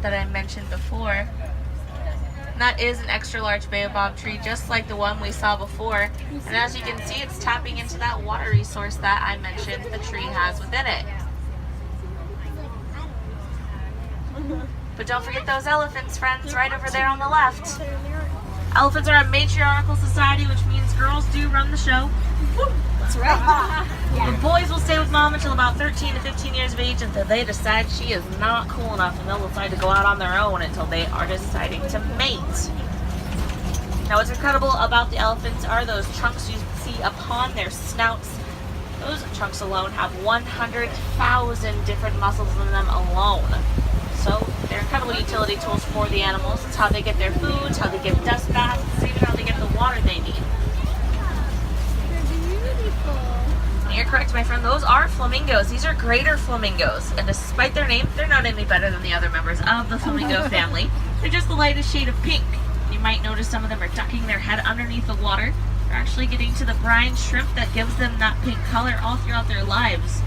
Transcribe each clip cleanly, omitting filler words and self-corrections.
that I mentioned before. And that is an extra large baobab tree, just like the one we saw before. And as you can see, it's tapping into that water resource that I mentioned the tree has within it. But don't forget those elephants, friends, right over there on the left. Elephants are a matriarchal society, which means girls do run the show. That's right. The boys will stay with mom until about 13 to 15 years of age until they decide she is not cool enough, and they'll decide to go out on their own until they are deciding to mate. Now what's incredible about the elephants are those chunks you see upon their snouts. Those chunks alone have 100,000 different muscles in them alone. So they're incredible utility tools for the animals. It's how they get their food, it's how they give dust baths, it's even how they get the water they need. You're correct, my friend. Those are flamingos. These are greater flamingos. And despite their name, they're not any better than the other members of the flamingo family. They're just the lightest shade of pink. You might notice some of them are ducking their head underneath the water. They're actually getting to the brine shrimp that gives them that pink color all throughout their lives.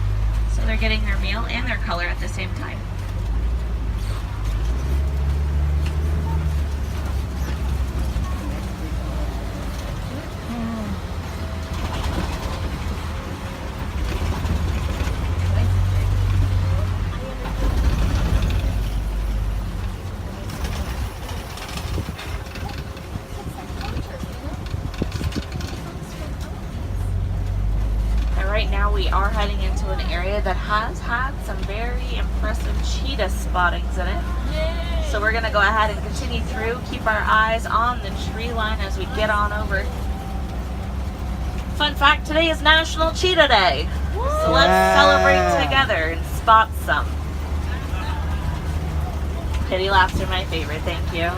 So they're getting their meal and their color at the same time. Right now we are heading into an area that has had some very impressive cheetah spottings in it. Yay. So we're going to go ahead and continue through, keep our eyes on the tree line as we get on over. Fun fact, today is National Cheetah Day. So let's celebrate together and spot some. Pity laughs are my favorite, thank you.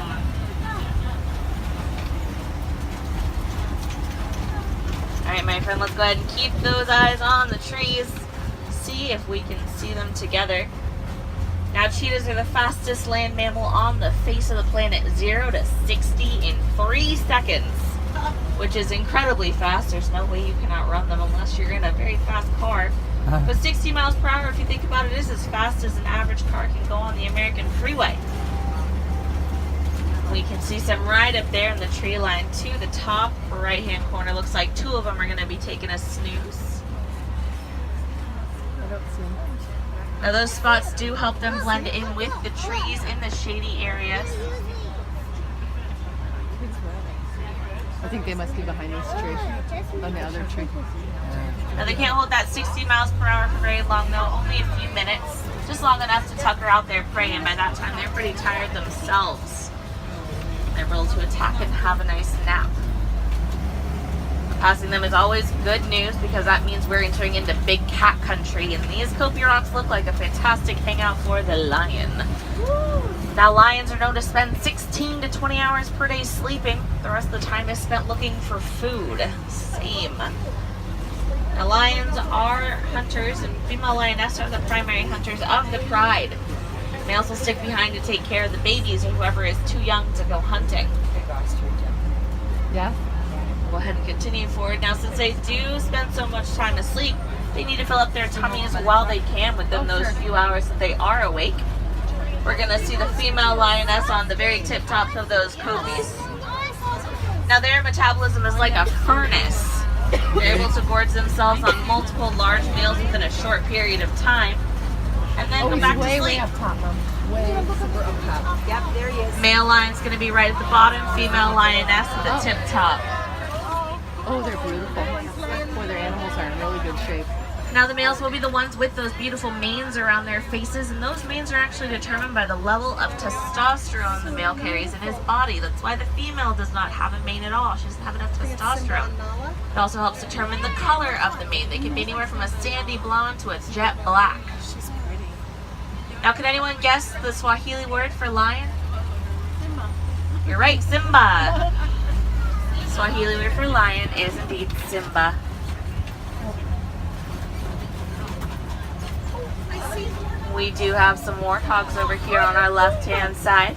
Alright, my friend, let's go ahead and keep those eyes on the trees. See if we can see them together. Now, cheetahs are the fastest land mammal on the face of the planet. 0 to 60 in 3 seconds. Which is incredibly fast. There's no way you can outrun them unless you're in a very fast car. But 60 miles per hour, if you think about it, is as fast as an average car can go on the American freeway. We can see some right up there in the tree line to the top right hand corner. Looks like 2 of them are going to be taking a snooze. I don't see them. Now those spots do help them blend in with the trees in the shady areas. I think they must be behind this tree, on the other tree. Now they can't hold that 60 miles per hour for very long though, only a few minutes. Just long enough to tucker out their prey, and by that time they're pretty tired themselves. They're able to attack and have a nice nap. Passing them is always good news because that means we're entering into big cat country, and these Kopi rocks look like a fantastic hangout for the lion. Woo. Now lions are known to spend 16 to 20 hours per day sleeping. The rest of the time is spent looking for food. Same. Now lions are hunters, and female lionesses are the primary hunters of the pride. Males will stick behind to take care of the babies or whoever is too young to go hunting. Yeah? Go ahead and continue forward. Now, since they do spend so much time asleep, they need to fill up their tummies while they can within those few hours that they are awake. We're going to see the female lioness on the very tip tops of those Kopis. Now, their metabolism is like a furnace. They're able to gorge themselves on multiple large meals within a short period of time, and then go back to sleep. Way up top, Mom. Way super up top. Yep, there he is. Male lion's going to be right at the bottom, female lioness at the tip top. Oh, they're beautiful. Boy, their animals are in really good shape. Now the males will be the ones with those beautiful manes around their faces, and those manes are actually determined by the level of testosterone the male carries in his body. That's why the female does not have a mane at all. She doesn't have enough testosterone. It also helps determine the color of the mane. They can be anywhere from a sandy blonde to a jet black. She's pretty. Now, can anyone guess the Swahili word for lion? Simba. You're right, Simba. Swahili word for lion is indeed Simba. We do have some warthogs over here on our left-hand side.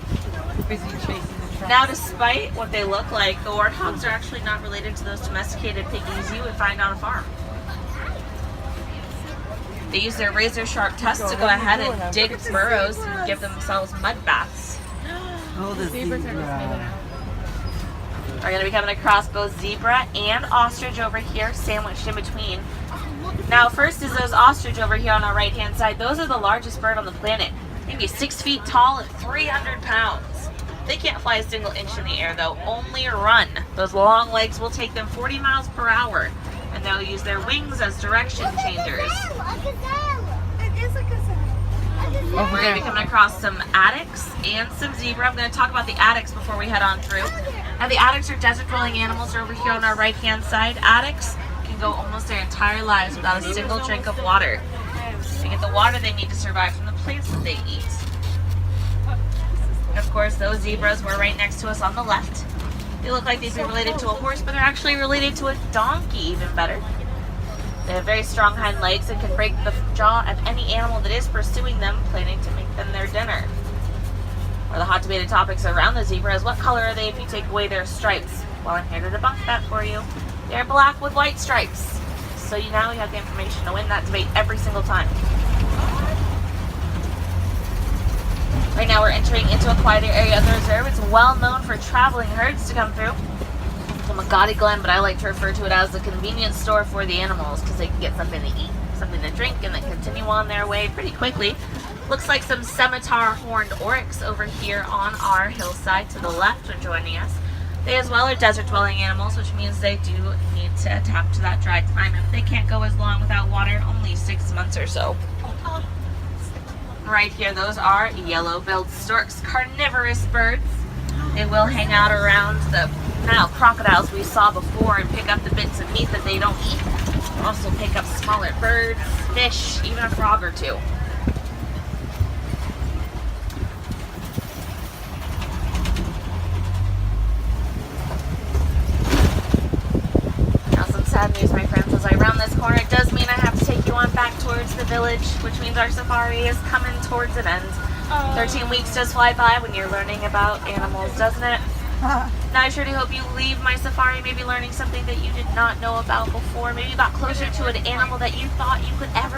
Now, despite what they look like, the warthogs are actually not related to those domesticated piggies you would find on a farm. They use their razor sharp tusks to go ahead and dig burrows and give themselves mud baths. Oh, the Zebras are just zebra. We're going to be coming across both zebra and ostrich over here, sandwiched in between. Now, first is those ostrich over here on our right-hand side. Those are the largest bird on the planet. They can be 6 feet tall and 300 pounds. They can't fly a single inch in the air, though, only run. Those long legs will take them 40 miles per hour, and they'll use their wings as direction changers. We're going to be coming across some addax and some zebra. I'm going to talk about the addax before we head on through. Now, the addax are desert-dwelling animals. They're over here on our right-hand side. Addax can go almost their entire lives without a single drink of water. To get the water they need to survive from the plants that they eat. Of course, those zebras were right next to us on the left. They look like they'd be related to a horse, but they're actually related to a donkey, even better. They have very strong hind legs and can break the jaw of any animal that is pursuing them, planning to make them their dinner. One of the hot debated topics around the zebra is what color are they if you take away their stripes? Well, I'm here to debunk that for you. They're black with white stripes. So now you have the information to win that debate every single time. Right now we're entering into a quieter area of the reserve. It's well known for traveling herds to come through. It's Magadi Glen, but I like to refer to it as the convenience store for the animals because they can get something to eat, something to drink, and then continue on their way pretty quickly. Looks like some scimitar horned oryx over here on our hillside to the left are joining us. They as well are desert dwelling animals, which means they do need to adapt to that dry climate. They can't go as long without water, only 6 months or so. Right here, those are yellow-billed storks, carnivorous birds. They will hang out around the crocodiles we saw before and pick up the bits of meat that they don't eat. Also pick up smaller birds, fish, even a frog or two. Now some sad news, my friends. As I round this corner, it does mean I have to take you on back towards the village, which means our safari is coming towards an end. 13 weeks does fly by when you're learning about animals, doesn't it? Now I sure do hope you leave my safari maybe learning something that you did not know about before, maybe got closer to an animal that you thought you could ever